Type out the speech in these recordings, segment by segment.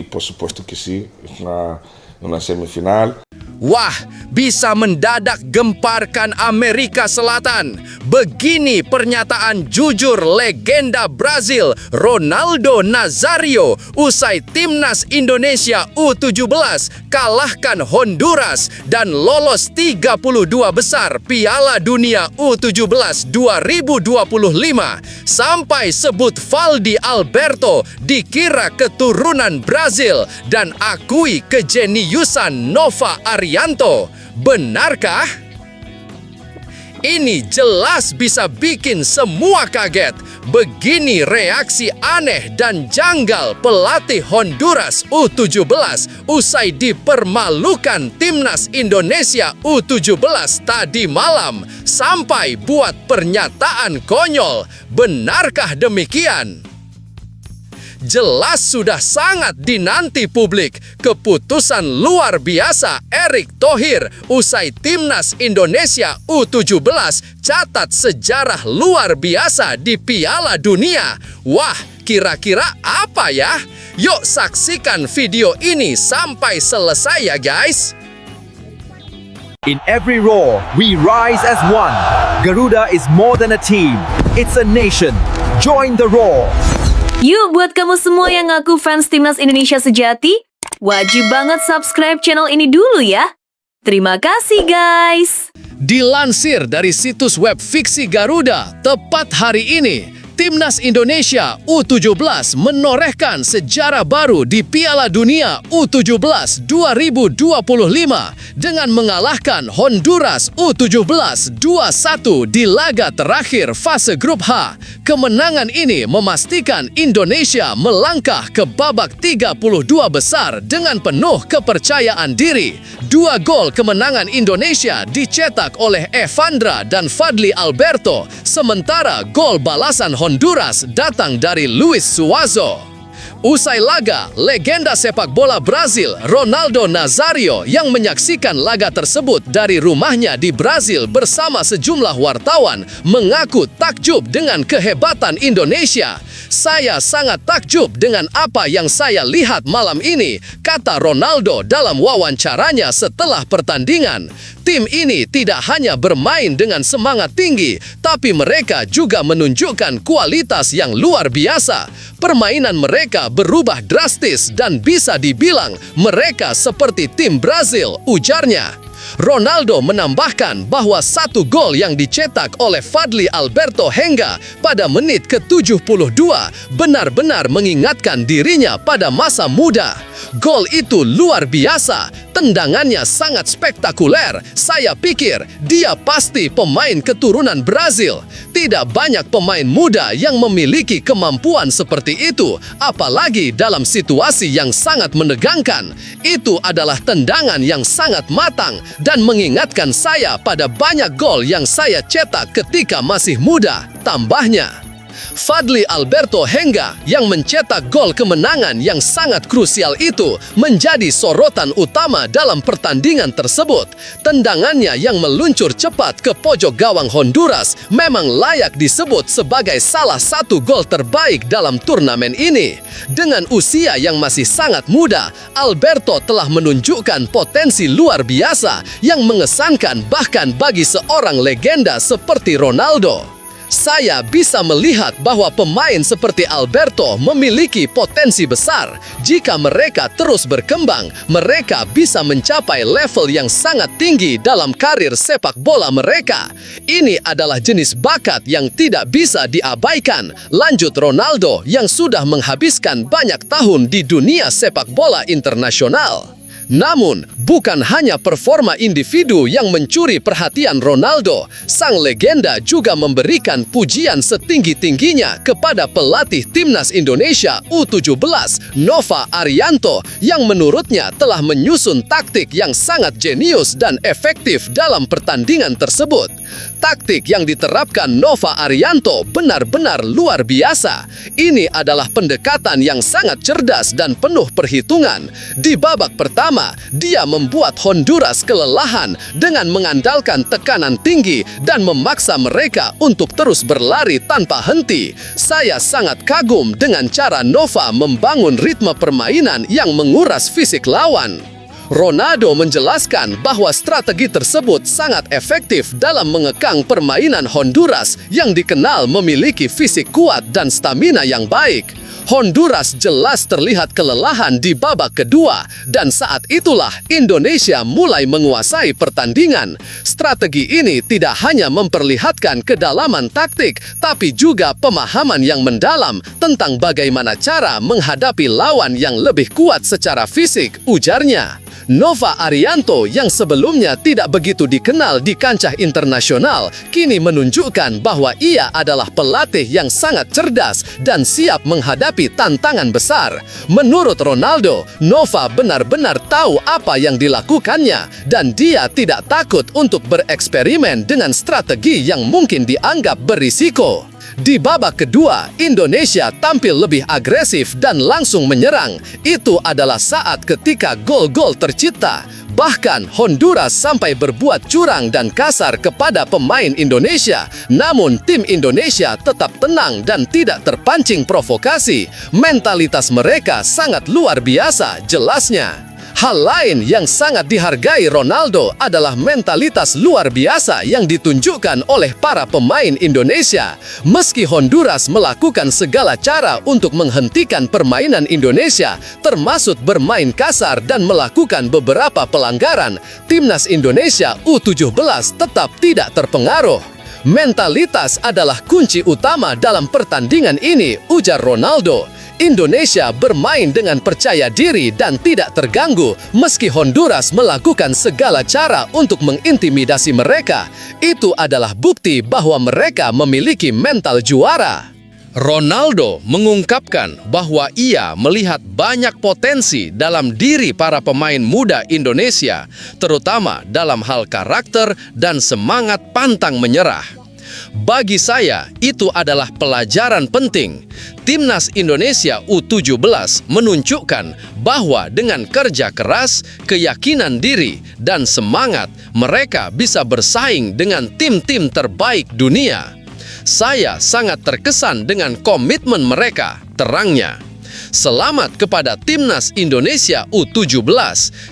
por supuesto que sí, es una semifinal. Wah, bisa mendadak gemparkan Amerika Selatan. Begini pernyataan jujur legenda Brazil Ronaldo Nazario usai timnas Indonesia U17 kalahkan Honduras dan lolos 32 besar Piala Dunia U17 2025. Sampai sebut Valdi Alberto dikira keturunan Brazil dan akui kejeniusan Nova Arianto. Benarkah? Ini jelas bisa bikin semua kaget. Begini reaksi aneh dan janggal pelatih Honduras U17 usai dipermalukan timnas Indonesia U17 tadi malam. Sampai buat pernyataan konyol. Benarkah demikian? Jelas sudah sangat dinanti publik keputusan luar biasa Erick Thohir usai timnas Indonesia U17 catat sejarah luar biasa di Piala Dunia. Wah, kira-kira apa ya? Yuk saksikan video ini sampai selesai ya guys. In every roar, we rise as one. Garuda is more than a team. It's a nation. Join the roar. Yuk buat kamu semua yang ngaku fans timnas Indonesia sejati, wajib banget subscribe channel ini dulu ya. Terima kasih guys. Dilansir dari situs web Fiksi Garuda, tepat hari ini, timnas Indonesia U17 menorehkan sejarah baru di Piala Dunia U17 2025 dengan mengalahkan Honduras U17 2-1 di laga terakhir fase grup H. Kemenangan ini memastikan Indonesia melangkah ke babak 32 besar dengan penuh kepercayaan diri. 2 gol kemenangan Indonesia dicetak oleh Evandra dan Fadli Alberto, sementara gol balasan Honduras datang dari Luis Suazo. Usai laga, legenda sepak bola Brazil Ronaldo Nazario yang menyaksikan laga tersebut dari rumahnya di Brazil bersama sejumlah wartawan mengaku takjub dengan kehebatan Indonesia. Saya sangat takjub dengan apa yang saya lihat malam ini, kata Ronaldo dalam wawancaranya setelah pertandingan. Tim ini tidak hanya bermain dengan semangat tinggi, tapi mereka juga menunjukkan kualitas yang luar biasa. Permainan mereka berubah drastis dan bisa dibilang mereka seperti tim Brazil, ujarnya. Ronaldo menambahkan bahwa 1 gol yang dicetak oleh Fadli Alberto Henga pada menit ke-72 benar-benar mengingatkan dirinya pada masa muda. Gol itu luar biasa, tendangannya sangat spektakuler. Saya pikir dia pasti pemain keturunan Brazil. Tidak banyak pemain muda yang memiliki kemampuan seperti itu, apalagi dalam situasi yang sangat menegangkan. Itu adalah tendangan yang sangat matang dan mengingatkan saya pada banyak gol yang saya cetak ketika masih muda, tambahnya. Fadli Alberto Henga yang mencetak gol kemenangan yang sangat krusial itu menjadi sorotan utama dalam pertandingan tersebut. Tendangannya yang meluncur cepat ke pojok gawang Honduras memang layak disebut sebagai salah satu gol terbaik dalam turnamen ini. Dengan usia yang masih sangat muda, Alberto telah menunjukkan potensi luar biasa yang mengesankan bahkan bagi seorang legenda seperti Ronaldo. Saya bisa melihat bahwa pemain seperti Alberto memiliki potensi besar. Jika mereka terus berkembang, mereka bisa mencapai level yang sangat tinggi dalam karir sepak bola mereka. Ini adalah jenis bakat yang tidak bisa diabaikan, lanjut Ronaldo yang sudah menghabiskan banyak tahun di dunia sepak bola internasional. Namun, bukan hanya performa individu yang mencuri perhatian Ronaldo, sang legenda juga memberikan pujian setinggi-tingginya kepada pelatih timnas Indonesia U17, Nova Arianto, yang menurutnya telah menyusun taktik yang sangat jenius dan efektif dalam pertandingan tersebut. Taktik yang diterapkan Nova Arianto benar-benar luar biasa. Ini adalah pendekatan yang sangat cerdas dan penuh perhitungan. Di babak pertama, dia membuat Honduras kelelahan dengan mengandalkan tekanan tinggi dan memaksa mereka untuk terus berlari tanpa henti. Saya sangat kagum dengan cara Nova membangun ritme permainan yang menguras fisik lawan. Ronaldo menjelaskan bahwa strategi tersebut sangat efektif dalam mengekang permainan Honduras yang dikenal memiliki fisik kuat dan stamina yang baik. Honduras jelas terlihat kelelahan di babak kedua dan saat itulah Indonesia mulai menguasai pertandingan. Strategi ini tidak hanya memperlihatkan kedalaman taktik, tapi juga pemahaman yang mendalam tentang bagaimana cara menghadapi lawan yang lebih kuat secara fisik, ujarnya. Nova Arianto yang sebelumnya tidak begitu dikenal di kancah internasional, kini menunjukkan bahwa ia adalah pelatih yang sangat cerdas dan siap menghadapi tantangan besar. Menurut Ronaldo, Nova benar-benar tahu apa yang dilakukannya dan dia tidak takut untuk bereksperimen dengan strategi yang mungkin dianggap berisiko. Di babak kedua, Indonesia tampil lebih agresif dan langsung menyerang. Itu adalah saat ketika gol-gol tercipta. Bahkan Honduras sampai berbuat curang dan kasar kepada pemain Indonesia. Namun tim Indonesia tetap tenang dan tidak terpancing provokasi. Mentalitas mereka sangat luar biasa, jelasnya. Hal lain yang sangat dihargai Ronaldo adalah mentalitas luar biasa yang ditunjukkan oleh para pemain Indonesia. Meski Honduras melakukan segala cara untuk menghentikan permainan Indonesia, termasuk bermain kasar dan melakukan beberapa pelanggaran, timnas Indonesia U17 tetap tidak terpengaruh. Mentalitas adalah kunci utama dalam pertandingan ini, ujar Ronaldo. Indonesia bermain dengan percaya diri dan tidak terganggu meski Honduras melakukan segala cara untuk mengintimidasi mereka. Itu adalah bukti bahwa mereka memiliki mental juara. Ronaldo mengungkapkan bahwa ia melihat banyak potensi dalam diri para pemain muda Indonesia, terutama dalam hal karakter dan semangat pantang menyerah. Bagi saya, itu adalah pelajaran penting. Timnas Indonesia U17 menunjukkan bahwa dengan kerja keras, keyakinan diri, dan semangat, mereka bisa bersaing dengan tim-tim terbaik dunia. Saya sangat terkesan dengan komitmen mereka, terangnya. Selamat kepada Timnas Indonesia U17.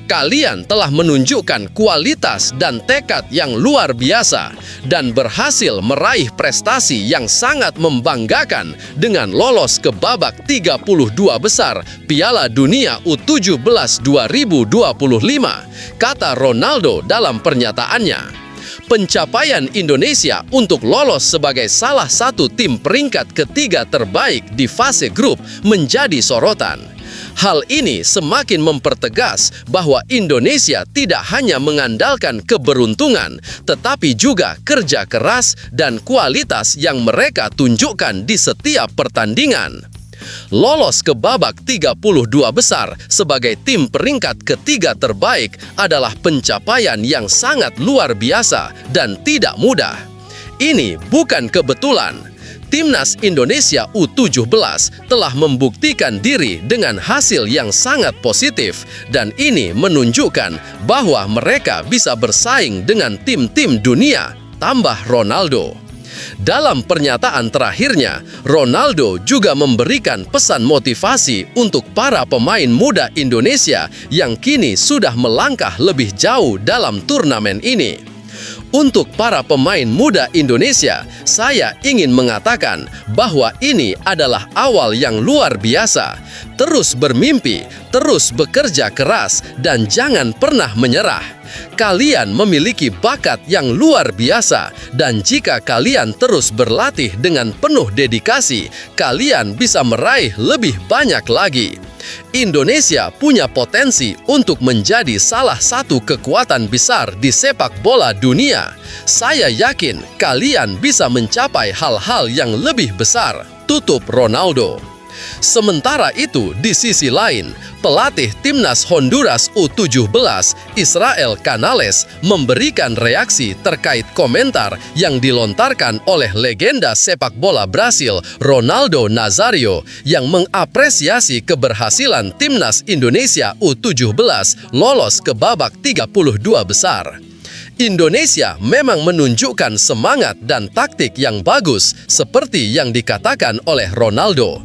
Kalian telah menunjukkan kualitas dan tekad yang luar biasa dan berhasil meraih prestasi yang sangat membanggakan dengan lolos ke babak 32 besar Piala Dunia U17 2025, kata Ronaldo dalam pernyataannya. Pencapaian Indonesia untuk lolos sebagai salah satu tim peringkat ketiga terbaik di fase grup menjadi sorotan. Hal ini semakin mempertegas bahwa Indonesia tidak hanya mengandalkan keberuntungan, tetapi juga kerja keras dan kualitas yang mereka tunjukkan di setiap pertandingan. Lolos ke babak 32 besar sebagai tim peringkat ketiga terbaik adalah pencapaian yang sangat luar biasa dan tidak mudah. Ini bukan kebetulan. Timnas Indonesia U17 telah membuktikan diri dengan hasil yang sangat positif dan ini menunjukkan bahwa mereka bisa bersaing dengan tim-tim dunia, tambah Ronaldo. Dalam pernyataan terakhirnya, Ronaldo juga memberikan pesan motivasi untuk para pemain muda Indonesia yang kini sudah melangkah lebih jauh dalam turnamen ini. Untuk para pemain muda Indonesia, saya ingin mengatakan bahwa ini adalah awal yang luar biasa. Terus bermimpi, terus bekerja keras, dan jangan pernah menyerah. Kalian memiliki bakat yang luar biasa, dan jika kalian terus berlatih dengan penuh dedikasi, kalian bisa meraih lebih banyak lagi. Indonesia punya potensi untuk menjadi salah satu kekuatan besar di sepak bola dunia. Saya yakin kalian bisa mencapai hal-hal yang lebih besar, tutup Ronaldo. Sementara itu, di sisi lain, pelatih timnas Honduras U17, Israel Canales, memberikan reaksi terkait komentar yang dilontarkan oleh legenda sepak bola Brasil, Ronaldo Nazario, yang mengapresiasi keberhasilan timnas Indonesia U17 lolos ke babak 32 besar. Indonesia memang menunjukkan semangat dan taktik yang bagus, seperti yang dikatakan oleh Ronaldo.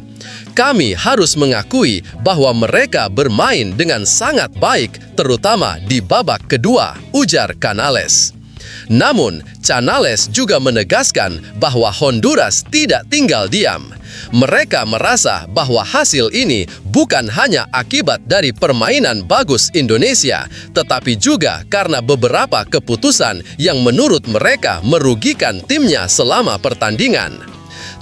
Kami harus mengakui bahwa mereka bermain dengan sangat baik, terutama di babak kedua, ujar Canales. Namun, Canales juga menegaskan bahwa Honduras tidak tinggal diam. Mereka merasa bahwa hasil ini bukan hanya akibat dari permainan bagus Indonesia, tetapi juga karena beberapa keputusan yang menurut mereka merugikan timnya selama pertandingan.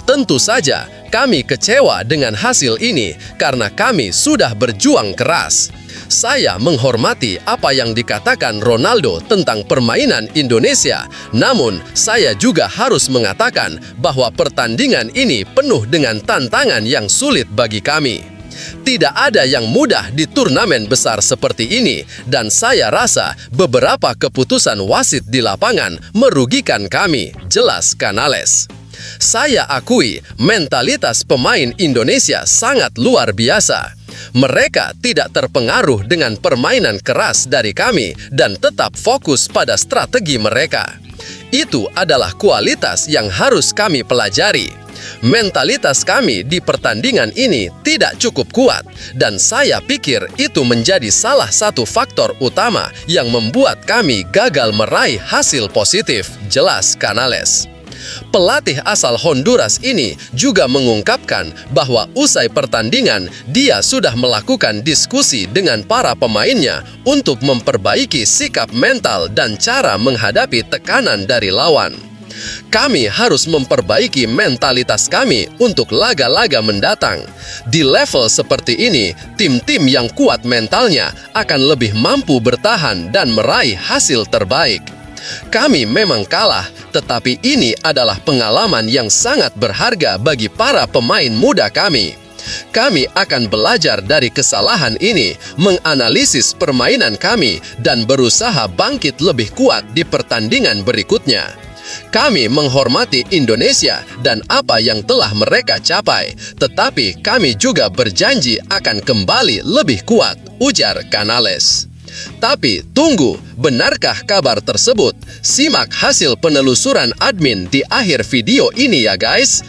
Tentu saja, kami kecewa dengan hasil ini karena kami sudah berjuang keras. Saya menghormati apa yang dikatakan Ronaldo tentang permainan Indonesia, namun saya juga harus mengatakan bahwa pertandingan ini penuh dengan tantangan yang sulit bagi kami. Tidak ada yang mudah di turnamen besar seperti ini, dan saya rasa beberapa keputusan wasit di lapangan merugikan kami, jelas Canales. Saya akui mentalitas pemain Indonesia sangat luar biasa. Mereka tidak terpengaruh dengan permainan keras dari kami dan tetap fokus pada strategi mereka. Itu adalah kualitas yang harus kami pelajari. Mentalitas kami di pertandingan ini tidak cukup kuat, dan saya pikir itu menjadi salah satu faktor utama yang membuat kami gagal meraih hasil positif, jelas Canales. Pelatih asal Honduras ini juga mengungkapkan bahwa usai pertandingan, dia sudah melakukan diskusi dengan para pemainnya untuk memperbaiki sikap mental dan cara menghadapi tekanan dari lawan. Kami harus memperbaiki mentalitas kami untuk laga-laga mendatang. Di level seperti ini, tim-tim yang kuat mentalnya akan lebih mampu bertahan dan meraih hasil terbaik. Kami memang kalah, tetapi ini adalah pengalaman yang sangat berharga bagi para pemain muda kami. Kami akan belajar dari kesalahan ini, menganalisis permainan kami, dan berusaha bangkit lebih kuat di pertandingan berikutnya. Kami menghormati Indonesia dan apa yang telah mereka capai, tetapi kami juga berjanji akan kembali lebih kuat, ujar Canales. Tapi tunggu, benarkah kabar tersebut? Simak hasil penelusuran admin di akhir video ini ya guys.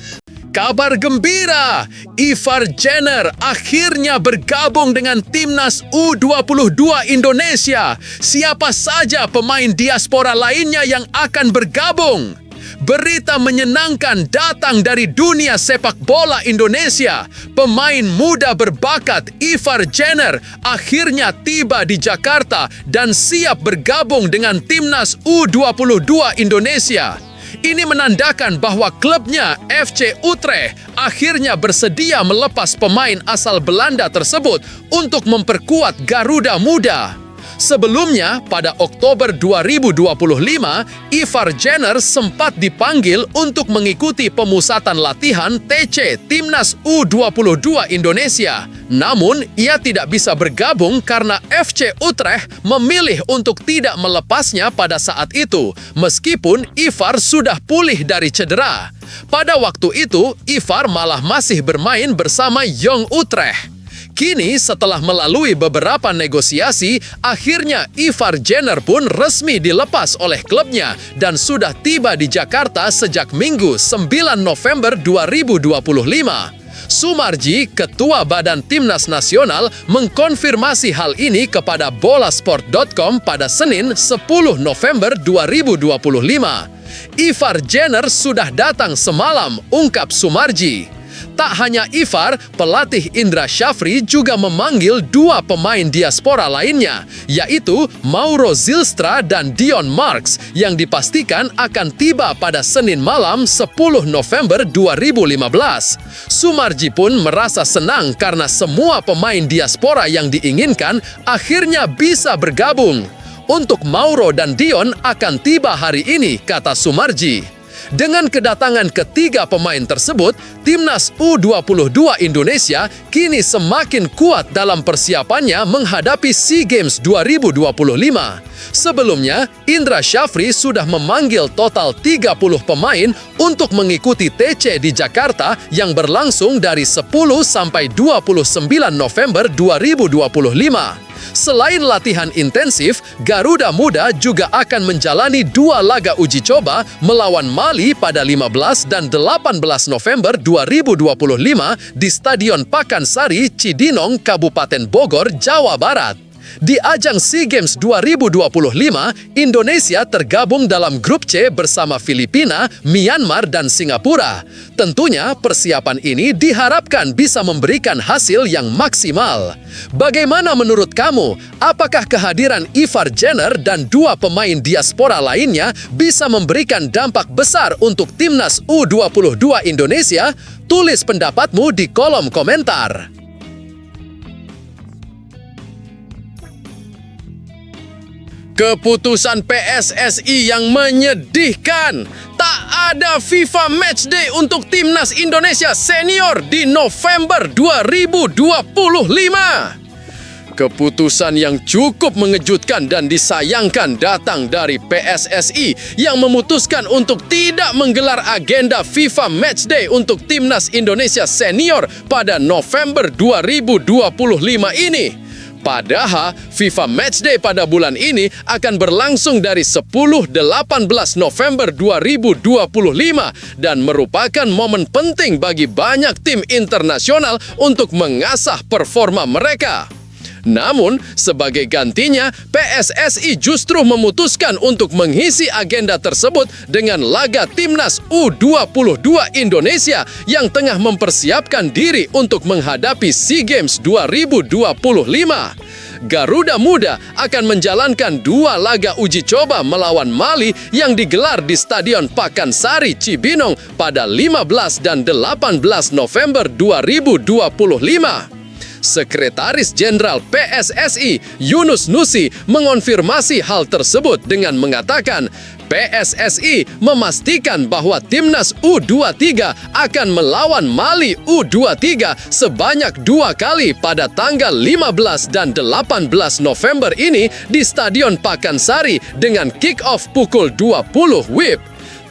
Kabar gembira, Ivar Jenner akhirnya bergabung dengan timnas U22 Indonesia. Siapa saja pemain diaspora lainnya yang akan bergabung? Berita menyenangkan datang dari dunia sepak bola Indonesia. Pemain muda berbakat Ivar Jenner akhirnya tiba di Jakarta dan siap bergabung dengan timnas U22 Indonesia. Ini menandakan bahwa klubnya FC Utrecht akhirnya bersedia melepas pemain asal Belanda tersebut untuk memperkuat Garuda Muda. Sebelumnya, pada Oktober 2025, Ivar Jenner sempat dipanggil untuk mengikuti pemusatan latihan TC Timnas U22 Indonesia. Namun, ia tidak bisa bergabung karena FC Utrecht memilih untuk tidak melepasnya pada saat itu, meskipun Ivar sudah pulih dari cedera. Pada waktu itu, Ivar malah masih bermain bersama Young Utrecht. Kini, setelah melalui beberapa negosiasi, akhirnya Ivar Jenner pun resmi dilepas oleh klubnya dan sudah tiba di Jakarta sejak Minggu 9 November 2025. Sumarji, Ketua Badan Timnas Nasional, mengkonfirmasi hal ini kepada bolasport.com pada Senin 10 November 2025. Ivar Jenner sudah datang semalam, ungkap Sumarji. Tak hanya Ivar, pelatih Indra Syafri juga memanggil dua pemain diaspora lainnya, yaitu Mauro Zylstra dan Dion Marks, yang dipastikan akan tiba pada Senin malam 10 November 2015. Sumarji pun merasa senang karena semua pemain diaspora yang diinginkan akhirnya bisa bergabung. Untuk Mauro dan Dion akan tiba hari ini, kata Sumarji. Dengan kedatangan ketiga pemain tersebut, Timnas U22 Indonesia kini semakin kuat dalam persiapannya menghadapi SEA Games 2025. Sebelumnya, Indra Syafri sudah memanggil total 30 pemain untuk mengikuti TC di Jakarta yang berlangsung dari 10 sampai 29 November 2025. Selain latihan intensif, Garuda Muda juga akan menjalani 2 laga uji coba melawan Mali pada 15 dan 18 November 2025 di Stadion Pakansari, Cidinong, Kabupaten Bogor, Jawa Barat. Di ajang SEA Games 2025, Indonesia tergabung dalam grup C bersama Filipina, Myanmar, dan Singapura. Tentunya persiapan ini diharapkan bisa memberikan hasil yang maksimal. Bagaimana menurut kamu? Apakah kehadiran Ivar Jenner dan 2 pemain diaspora lainnya bisa memberikan dampak besar untuk Timnas U22 Indonesia? Tulis pendapatmu di kolom komentar. Keputusan PSSI yang menyedihkan. Tak ada FIFA Matchday untuk Timnas Indonesia Senior di November 2025. Keputusan yang cukup mengejutkan dan disayangkan datang dari PSSI yang memutuskan untuk tidak menggelar agenda FIFA Matchday untuk Timnas Indonesia Senior pada November 2025 ini. Padahal FIFA Matchday pada bulan ini akan berlangsung dari 10-18 November 2025 dan merupakan momen penting bagi banyak tim internasional untuk mengasah performa mereka. Namun, sebagai gantinya, PSSI justru memutuskan untuk mengisi agenda tersebut dengan laga Timnas U22 Indonesia yang tengah mempersiapkan diri untuk menghadapi SEA Games 2025. Garuda Muda akan menjalankan 2 laga uji coba melawan Mali yang digelar di Stadion Pakansari, Cibinong pada 15 dan 18 November 2025. Sekretaris Jenderal PSSI Yunus Nusi mengonfirmasi hal tersebut dengan mengatakan PSSI memastikan bahwa Timnas U23 akan melawan Mali U23 sebanyak 2 kali pada tanggal 15 dan 18 November ini di Stadion Pakansari dengan kick-off pukul 20 WIB.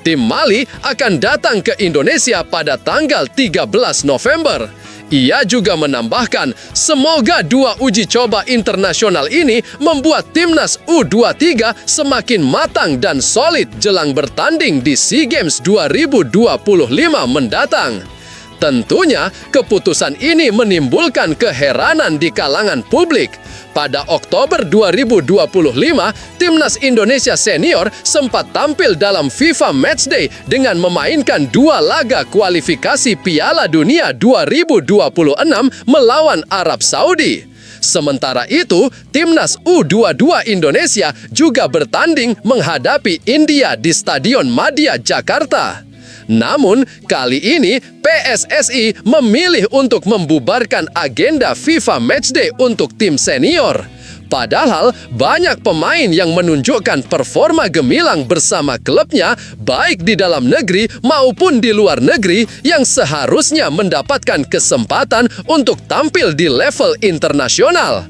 Tim Mali akan datang ke Indonesia pada tanggal 13 November. Ia juga menambahkan, semoga 2 uji coba internasional ini membuat Timnas U23 semakin matang dan solid jelang bertanding di SEA Games 2025 mendatang. Tentunya, keputusan ini menimbulkan keheranan di kalangan publik. Pada Oktober 2025, Timnas Indonesia Senior sempat tampil dalam FIFA Matchday dengan memainkan 2 laga kualifikasi Piala Dunia 2026 melawan Arab Saudi. Sementara itu, Timnas U22 Indonesia juga bertanding menghadapi India di Stadion Madia, Jakarta. Namun, kali ini PSSI memilih untuk membubarkan agenda FIFA Matchday untuk tim senior. Padahal, banyak pemain yang menunjukkan performa gemilang bersama klubnya, baik di dalam negeri maupun di luar negeri, yang seharusnya mendapatkan kesempatan untuk tampil di level internasional.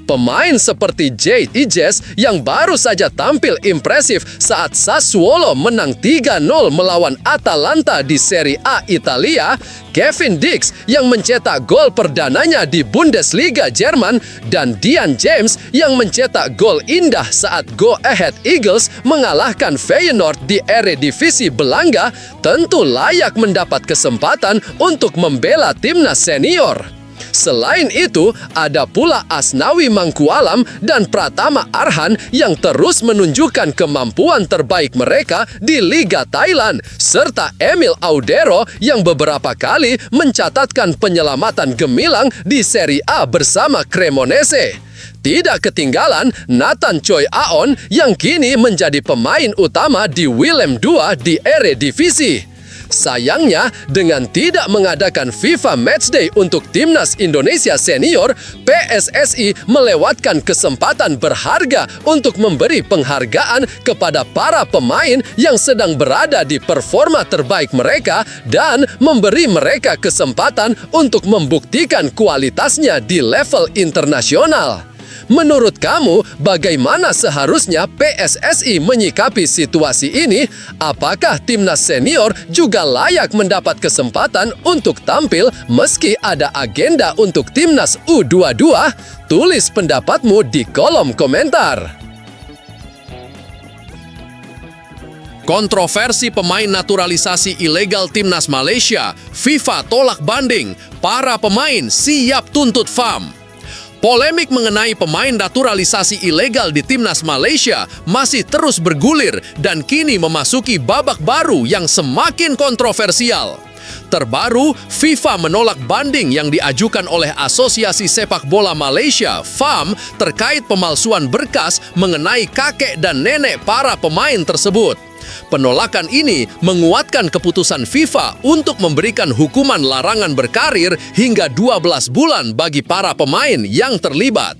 Pemain seperti Jade Ijes yang baru saja tampil impresif saat Sassuolo menang 3-0 melawan Atalanta di Serie A Italia, Kevin Dix yang mencetak gol perdananya di Bundesliga Jerman, dan Dian James yang mencetak gol indah saat Go Ahead Eagles mengalahkan Feyenoord di Eredivisie Belanda, tentu layak mendapat kesempatan untuk membela timnas senior. Selain itu, ada pula Asnawi Mangkualam dan Pratama Arhan yang terus menunjukkan kemampuan terbaik mereka di Liga Thailand, serta Emil Audero yang beberapa kali mencatatkan penyelamatan gemilang di Serie A bersama Cremonese. Tidak ketinggalan Nathan Choi Aon yang kini menjadi pemain utama di Willem II di Eredivisie. Sayangnya, dengan tidak mengadakan FIFA Matchday untuk Timnas Indonesia Senior, PSSI melewatkan kesempatan berharga untuk memberi penghargaan kepada para pemain yang sedang berada di performa terbaik mereka dan memberi mereka kesempatan untuk membuktikan kualitasnya di level internasional. Menurut kamu, bagaimana seharusnya PSSI menyikapi situasi ini? Apakah Timnas Senior juga layak mendapat kesempatan untuk tampil meski ada agenda untuk Timnas U22? Tulis pendapatmu di kolom komentar. Kontroversi pemain naturalisasi ilegal Timnas Malaysia, FIFA tolak banding, para pemain siap tuntut FAM. Polemik mengenai pemain naturalisasi ilegal di Timnas Malaysia masih terus bergulir dan kini memasuki babak baru yang semakin kontroversial. Terbaru, FIFA menolak banding yang diajukan oleh Asosiasi Sepak Bola Malaysia, FAM, terkait pemalsuan berkas mengenai kakek dan nenek para pemain tersebut. Penolakan ini menguatkan keputusan FIFA untuk memberikan hukuman larangan berkarir hingga 12 bulan bagi para pemain yang terlibat.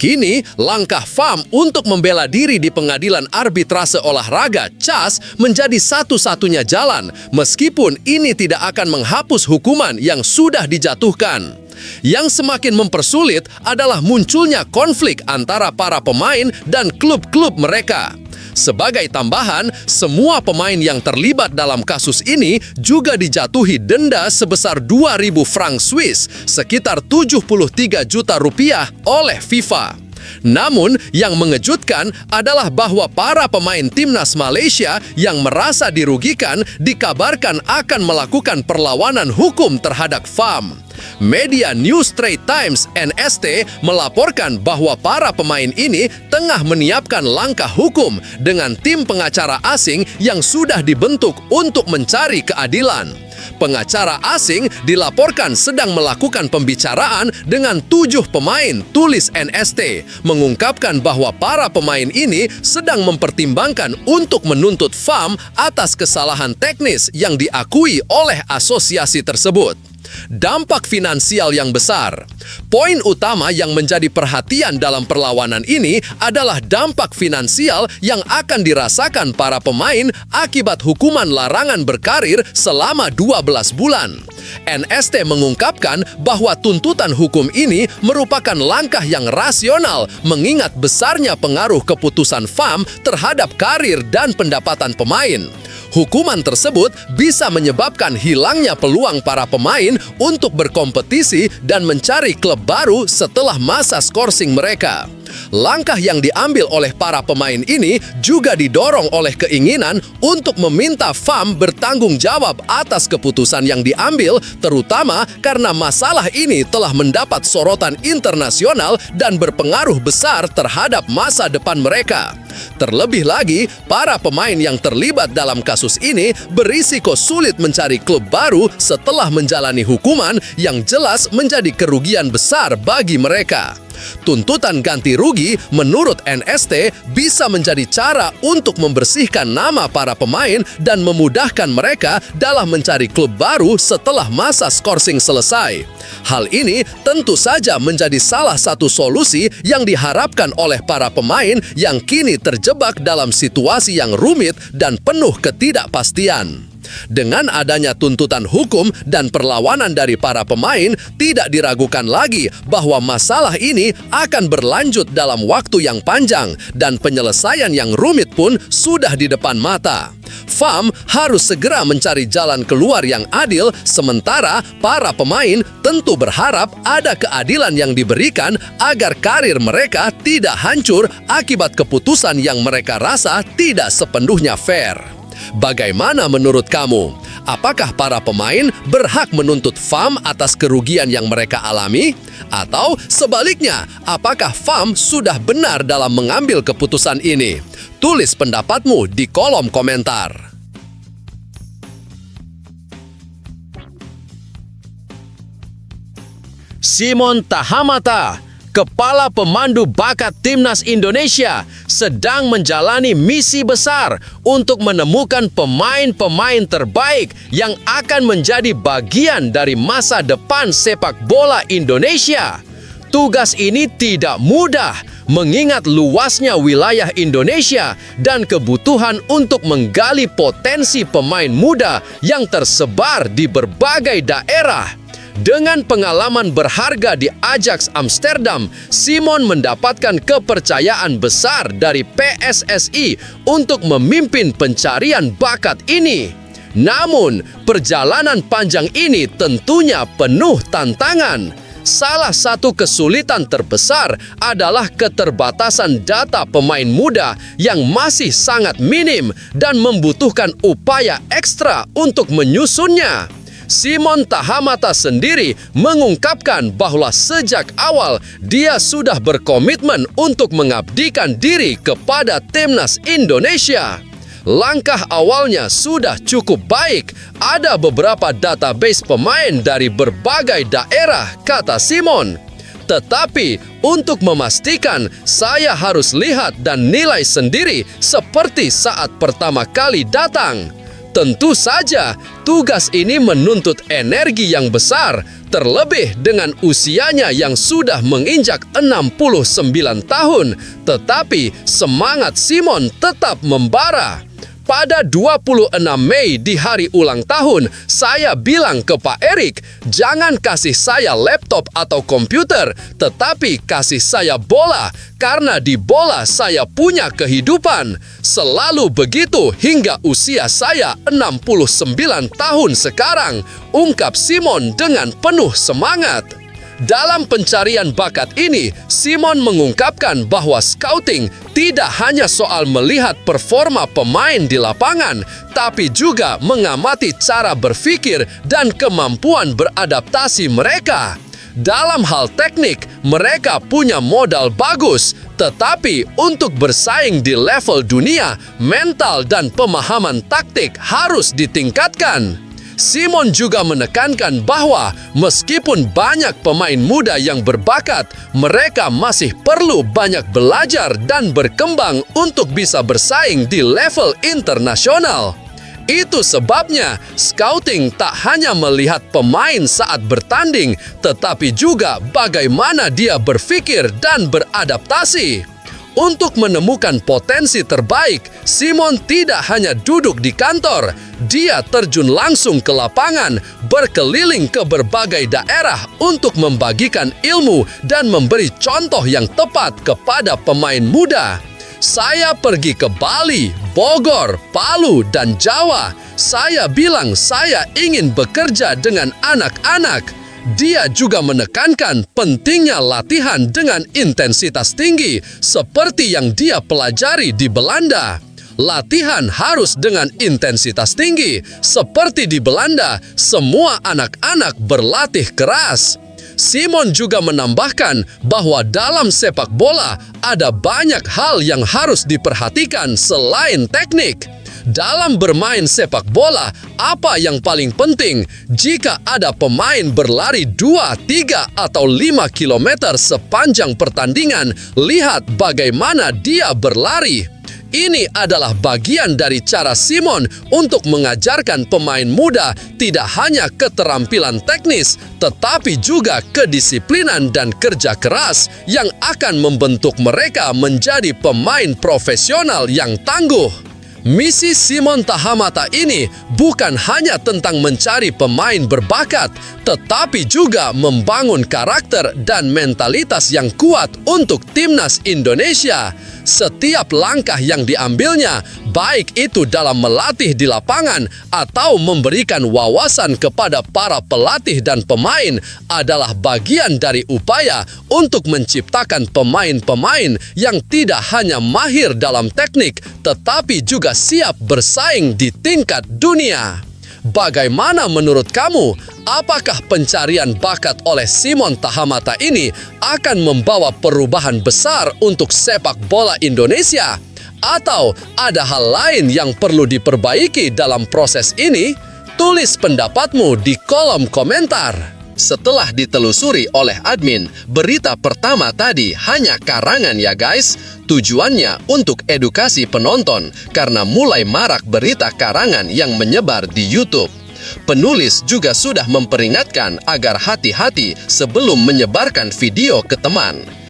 Kini, langkah FAM untuk membela diri di Pengadilan Arbitrase Olahraga (CAS) menjadi satu-satunya jalan, meskipun ini tidak akan menghapus hukuman yang sudah dijatuhkan. Yang semakin mempersulit adalah munculnya konflik antara para pemain dan klub-klub mereka. Sebagai tambahan, semua pemain yang terlibat dalam kasus ini juga dijatuhi denda sebesar 2.000 franc Swiss, sekitar 73 juta rupiah oleh FIFA. Namun, yang mengejutkan adalah bahwa para pemain Timnas Malaysia yang merasa dirugikan dikabarkan akan melakukan perlawanan hukum terhadap FAM. Media New Straits Times NST melaporkan bahwa para pemain ini tengah menyiapkan langkah hukum dengan tim pengacara asing yang sudah dibentuk untuk mencari keadilan. Pengacara asing dilaporkan sedang melakukan pembicaraan dengan 7 pemain, tulis NST, mengungkapkan bahwa para pemain ini sedang mempertimbangkan untuk menuntut FAM atas kesalahan teknis yang diakui oleh asosiasi tersebut. Dampak finansial yang besar. Poin utama yang menjadi perhatian dalam perlawanan ini adalah dampak finansial yang akan dirasakan para pemain akibat hukuman larangan berkarir selama 12 bulan. NST mengungkapkan bahwa tuntutan hukum ini merupakan langkah yang rasional mengingat besarnya pengaruh keputusan FAM terhadap karir dan pendapatan pemain. Hukuman tersebut bisa menyebabkan hilangnya peluang para pemain untuk berkompetisi dan mencari klub baru setelah masa skorsing mereka. Langkah yang diambil oleh para pemain ini juga didorong oleh keinginan untuk meminta FAM bertanggung jawab atas keputusan yang diambil, terutama karena masalah ini telah mendapat sorotan internasional dan berpengaruh besar terhadap masa depan mereka. Terlebih lagi, para pemain yang terlibat dalam kasus ini berisiko sulit mencari klub baru setelah menjalani hukuman yang jelas menjadi kerugian besar bagi mereka. Tuntutan ganti rugi menurut NST bisa menjadi cara untuk membersihkan nama para pemain dan memudahkan mereka dalam mencari klub baru setelah masa skorsing selesai. Hal ini tentu saja menjadi salah satu solusi yang diharapkan oleh para pemain yang kini terjebak dalam situasi yang rumit dan penuh ketidakpastian. Dengan adanya tuntutan hukum dan perlawanan dari para pemain, tidak diragukan lagi bahwa masalah ini akan berlanjut dalam waktu yang panjang dan penyelesaian yang rumit pun sudah di depan mata. FAM harus segera mencari jalan keluar yang adil, sementara para pemain tentu berharap ada keadilan yang diberikan agar karir mereka tidak hancur akibat keputusan yang mereka rasa tidak sepenuhnya fair. Bagaimana menurut kamu? Apakah para pemain berhak menuntut FAM atas kerugian yang mereka alami? Atau sebaliknya, apakah FAM sudah benar dalam mengambil keputusan ini? Tulis pendapatmu di kolom komentar. Simon Tahamata, Kepala Pemandu Bakat Timnas Indonesia sedang menjalani misi besar untuk menemukan pemain-pemain terbaik yang akan menjadi bagian dari masa depan sepak bola Indonesia. Tugas ini tidak mudah, mengingat luasnya wilayah Indonesia dan kebutuhan untuk menggali potensi pemain muda yang tersebar di berbagai daerah. Dengan pengalaman berharga di Ajax Amsterdam, Simon mendapatkan kepercayaan besar dari PSSI untuk memimpin pencarian bakat ini. Namun, perjalanan panjang ini tentunya penuh tantangan. Salah satu kesulitan terbesar adalah keterbatasan data pemain muda yang masih sangat minim dan membutuhkan upaya ekstra untuk menyusunnya. Simon Tahamata sendiri mengungkapkan bahwa sejak awal dia sudah berkomitmen untuk mengabdikan diri kepada Timnas Indonesia. Langkah awalnya sudah cukup baik. Ada beberapa database pemain dari berbagai daerah, kata Simon. Tetapi untuk memastikan, saya harus lihat dan nilai sendiri seperti saat pertama kali datang. Tentu saja, tugas ini menuntut energi yang besar, terlebih dengan usianya yang sudah menginjak 69 tahun. Tetapi semangat Simon tetap membara. Pada 26 Mei di hari ulang tahun, saya bilang ke Pak Erik, jangan kasih saya laptop atau komputer, tetapi kasih saya bola, karena di bola saya punya kehidupan. Selalu begitu hingga usia saya 69 tahun sekarang, ungkap Simon dengan penuh semangat. Dalam pencarian bakat ini, Simon mengungkapkan bahwa scouting tidak hanya soal melihat performa pemain di lapangan, tapi juga mengamati cara berpikir dan kemampuan beradaptasi mereka. Dalam hal teknik, mereka punya modal bagus, tetapi untuk bersaing di level dunia, mental dan pemahaman taktik harus ditingkatkan. Simon juga menekankan bahwa meskipun banyak pemain muda yang berbakat, mereka masih perlu banyak belajar dan berkembang untuk bisa bersaing di level internasional. Itu sebabnya scouting tak hanya melihat pemain saat bertanding, tetapi juga bagaimana dia berpikir dan beradaptasi. Untuk menemukan potensi terbaik, Simon tidak hanya duduk di kantor. Dia terjun langsung ke lapangan, berkeliling ke berbagai daerah untuk membagikan ilmu dan memberi contoh yang tepat kepada pemain muda. Saya pergi ke Bali, Bogor, Palu, dan Jawa. Saya bilang saya ingin bekerja dengan anak-anak. Dia juga menekankan pentingnya latihan dengan intensitas tinggi, seperti yang dia pelajari di Belanda. Latihan harus dengan intensitas tinggi. Seperti di Belanda, semua anak-anak berlatih keras. Simon juga menambahkan bahwa dalam sepak bola ada banyak hal yang harus diperhatikan selain teknik. Dalam bermain sepak bola, apa yang paling penting? Jika ada pemain berlari 2, 3, atau 5 kilometer sepanjang pertandingan, lihat bagaimana dia berlari. Ini adalah bagian dari cara Simon untuk mengajarkan pemain muda tidak hanya keterampilan teknis, tetapi juga kedisiplinan dan kerja keras yang akan membentuk mereka menjadi pemain profesional yang tangguh. Misi Simon Tahamata ini bukan hanya tentang mencari pemain berbakat, tetapi juga membangun karakter dan mentalitas yang kuat untuk Timnas Indonesia. Setiap langkah yang diambilnya, baik itu dalam melatih di lapangan atau memberikan wawasan kepada para pelatih dan pemain, adalah bagian dari upaya untuk menciptakan pemain-pemain yang tidak hanya mahir dalam teknik, tetapi juga siap bersaing di tingkat dunia. Bagaimana menurut kamu? Apakah pencarian bakat oleh Simon Tahamata ini akan membawa perubahan besar untuk sepak bola Indonesia? Atau ada hal lain yang perlu diperbaiki dalam proses ini? Tulis pendapatmu di kolom komentar. Setelah ditelusuri oleh admin, berita pertama tadi hanya karangan ya guys. Tujuannya untuk edukasi penonton karena mulai marak berita karangan yang menyebar di YouTube. Penulis juga sudah memperingatkan agar hati-hati sebelum menyebarkan video ke teman.